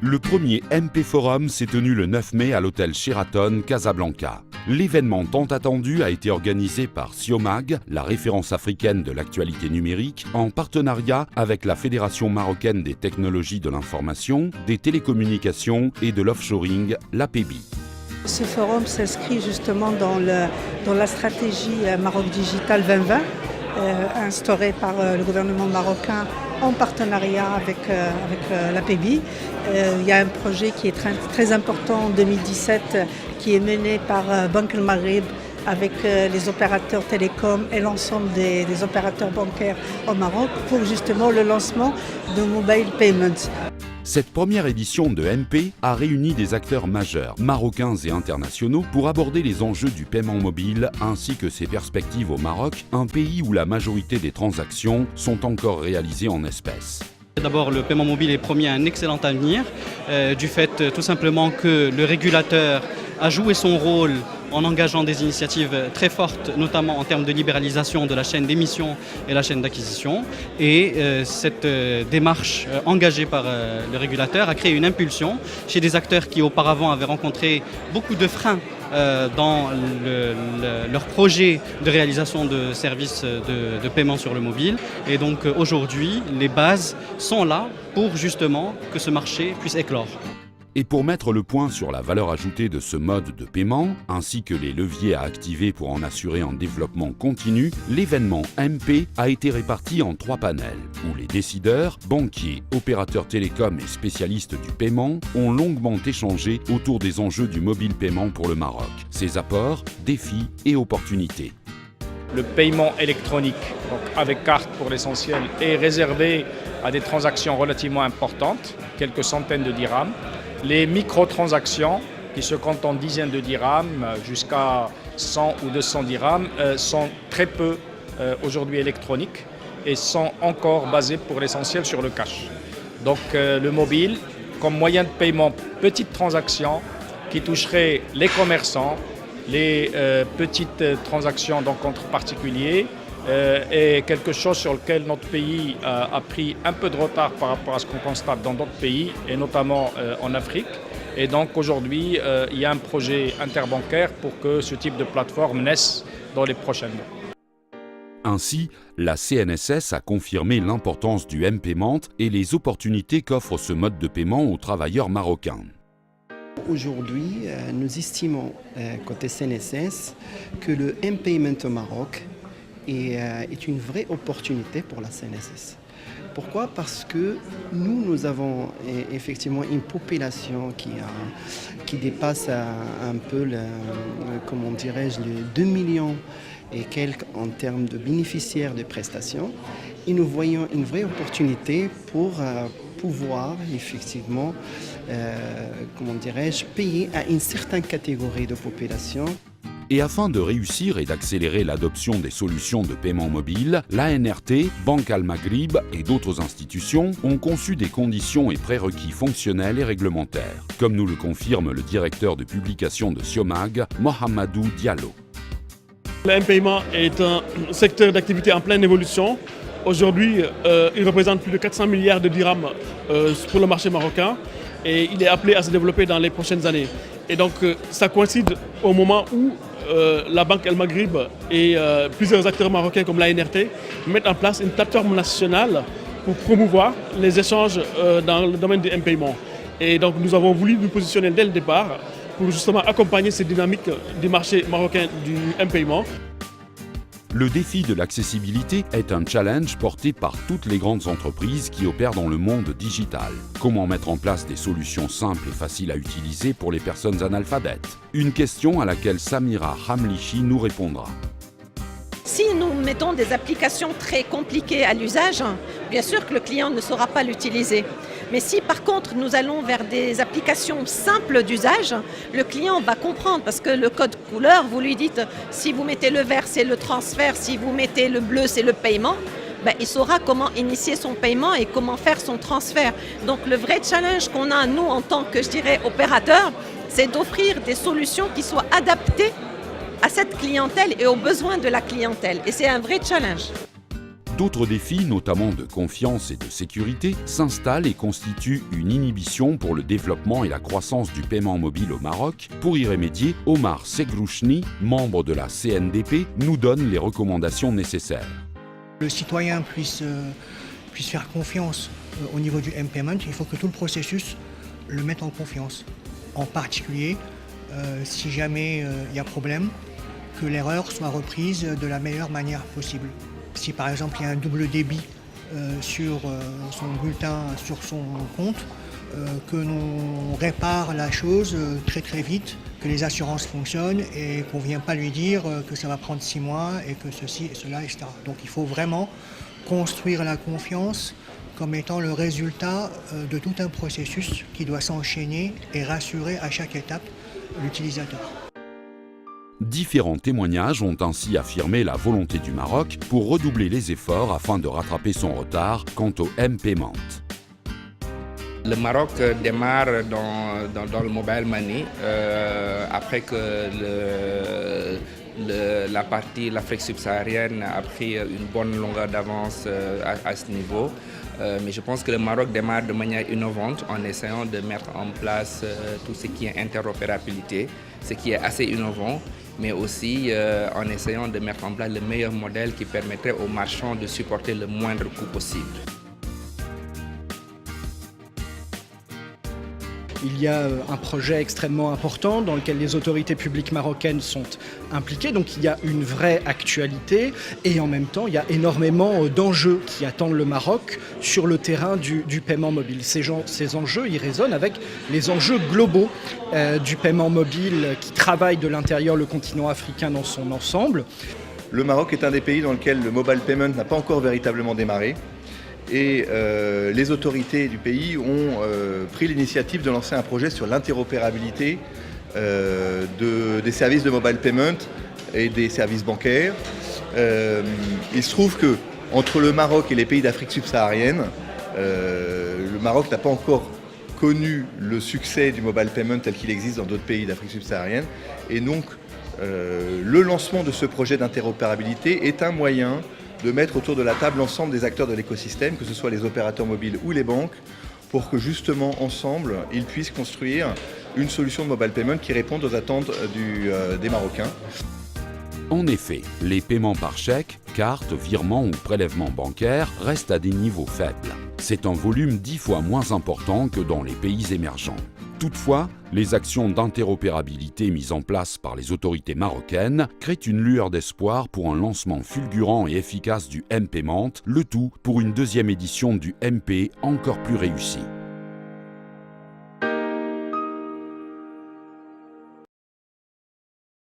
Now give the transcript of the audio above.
Le premier MP Forum s'est tenu le 9 mai à l'hôtel Sheraton Casablanca. L'événement tant attendu a été organisé par Siomag, la référence africaine de l'actualité numérique, en partenariat avec la Fédération marocaine des technologies de l'information, des télécommunications et de l'offshoring, l'APEBI. Ce forum s'inscrit justement dans la stratégie Maroc Digital 2020, instaurée par le gouvernement marocain en partenariat avec l'APEBI. Il y a un projet qui est très important en 2017 qui est mené par Banque El Maghrib avec les opérateurs télécoms et l'ensemble des opérateurs bancaires au Maroc pour justement le lancement de Mobile Payments. Cette première édition de MP a réuni des acteurs majeurs, marocains et internationaux, pour aborder les enjeux du paiement mobile ainsi que ses perspectives au Maroc, un pays où la majorité des transactions sont encore réalisées en espèces. D'abord, le paiement mobile est promis un excellent avenir, du fait tout simplement que le régulateur a joué son rôle en engageant des initiatives très fortes, notamment en termes de libéralisation de la chaîne d'émission et la chaîne d'acquisition. Et cette démarche engagée par le régulateur a créé une impulsion chez des acteurs qui auparavant avaient rencontré beaucoup de freins dans leur projet de réalisation de services de paiement sur le mobile. Et donc aujourd'hui, les bases sont là pour justement que ce marché puisse éclore. Et pour mettre le point sur la valeur ajoutée de ce mode de paiement, ainsi que les leviers à activer pour en assurer un développement continu, l'événement MP a été réparti en 3 panels, où les décideurs, banquiers, opérateurs télécoms et spécialistes du paiement ont longuement échangé autour des enjeux du mobile paiement pour le Maroc, ses apports, défis et opportunités. Le paiement électronique, donc avec carte pour l'essentiel, est réservé à des transactions relativement importantes, quelques centaines de dirhams. Les microtransactions, qui se comptent en dizaines de dirhams jusqu'à 100 ou 200 dirhams, sont très peu aujourd'hui électroniques et sont encore basées pour l'essentiel sur le cash. Donc le mobile, comme moyen de paiement, petite transaction qui toucherait les commerçants, les petites transactions donc entre particuliers, est quelque chose sur lequel notre pays a pris un peu de retard par rapport à ce qu'on constate dans d'autres pays, et notamment en Afrique. Et donc aujourd'hui, il y a un projet interbancaire pour que ce type de plateforme naisse dans les prochains mois. Ainsi, la CNSS a confirmé l'importance du M-Payment et les opportunités qu'offre ce mode de paiement aux travailleurs marocains. Aujourd'hui, nous estimons, côté CNSS, que le M-Payment au Maroc est une vraie opportunité pour la CNSS. Pourquoi? Parce que nous avons effectivement une population qui dépasse un peu, comment dirais-je, les 2 millions et quelques en termes de bénéficiaires de prestations. Et nous voyons une vraie opportunité pour pouvoir effectivement, comment dirais-je, payer à une certaine catégorie de population. Et afin de réussir et d'accélérer l'adoption des solutions de paiement mobile, l'ANRT, Banque El Maghrib et d'autres institutions ont conçu des conditions et prérequis fonctionnels et réglementaires, comme nous le confirme le directeur de publication de Siomag, Mohamedou Diallo. Le M-Paiement est un secteur d'activité en pleine évolution. Aujourd'hui, il représente plus de 400 milliards de dirhams pour le marché marocain et il est appelé à se développer dans les prochaines années. Et donc, ça coïncide au moment où la Banque El Maghrib et plusieurs acteurs marocains comme l'ANRT mettent en place une plateforme nationale pour promouvoir les échanges dans le domaine du M-Paiement. Et donc, nous avons voulu nous positionner dès le départ pour justement accompagner cette dynamique du marché marocain du M-Paiement. Le défi de l'accessibilité est un challenge porté par toutes les grandes entreprises qui opèrent dans le monde digital. Comment mettre en place des solutions simples et faciles à utiliser pour les personnes analphabètes? Une question à laquelle Samira Hamlichi nous répondra. Si nous mettons des applications très compliquées à l'usage, bien sûr que le client ne saura pas l'utiliser. Mais si par contre nous allons vers des applications simples d'usage, le client va comprendre parce que le code couleur, vous lui dites si vous mettez le vert c'est le transfert, si vous mettez le bleu c'est le paiement, il saura comment initier son paiement et comment faire son transfert. Donc le vrai challenge qu'on a nous en tant que opérateurs, c'est d'offrir des solutions qui soient adaptées à cette clientèle et aux besoins de la clientèle. Et c'est un vrai challenge. D'autres défis, notamment de confiance et de sécurité, s'installent et constituent une inhibition pour le développement et la croissance du paiement mobile au Maroc. Pour y remédier, Omar Segrouchni, membre de la CNDP, nous donne les recommandations nécessaires. Le citoyen puisse faire confiance au niveau du M-Payment, il faut que tout le processus le mette en confiance. En particulier, si jamais il y a problème, que l'erreur soit reprise de la meilleure manière possible. Si par exemple il y a un double débit sur son bulletin, sur son compte, que l'on répare la chose très très vite, que les assurances fonctionnent et qu'on ne vient pas lui dire que ça va prendre 6 mois et que ceci et cela, etc. Donc il faut vraiment construire la confiance comme étant le résultat de tout un processus qui doit s'enchaîner et rassurer à chaque étape l'utilisateur. Différents témoignages ont ainsi affirmé la volonté du Maroc pour redoubler les efforts afin de rattraper son retard quant au M-Payment. Le Maroc démarre dans le mobile money après que l'Afrique subsaharienne a pris une bonne longueur d'avance à ce niveau. Mais je pense que le Maroc démarre de manière innovante en essayant de mettre en place tout ce qui est interopérabilité, ce qui est assez innovant, mais aussi en essayant de mettre en place le meilleur modèle qui permettrait aux marchands de supporter le moindre coût possible. Il y a un projet extrêmement important dans lequel les autorités publiques marocaines sont impliquées, donc il y a une vraie actualité et en même temps il y a énormément d'enjeux qui attendent le Maroc sur le terrain du paiement mobile. Ces enjeux, ils résonnent avec les enjeux globaux du paiement mobile qui travaille de l'intérieur le continent africain dans son ensemble. Le Maroc est un des pays dans lequel le mobile payment n'a pas encore véritablement démarré. Et les autorités du pays ont pris l'initiative de lancer un projet sur l'interopérabilité des services de mobile payment et des services bancaires. Il se trouve qu'entre le Maroc et les pays d'Afrique subsaharienne, le Maroc n'a pas encore connu le succès du mobile payment tel qu'il existe dans d'autres pays d'Afrique subsaharienne. Et donc, le lancement de ce projet d'interopérabilité est un moyen de mettre autour de la table l'ensemble des acteurs de l'écosystème, que ce soit les opérateurs mobiles ou les banques, pour que justement, ensemble, ils puissent construire une solution de mobile payment qui réponde aux attentes des Marocains. En effet, les paiements par chèque, carte, virement ou prélèvement bancaire restent à des niveaux faibles. C'est un volume 10 fois moins important que dans les pays émergents. Toutefois, les actions d'interopérabilité mises en place par les autorités marocaines créent une lueur d'espoir pour un lancement fulgurant et efficace du M-Payment, le tout pour une deuxième édition du MP encore plus réussie.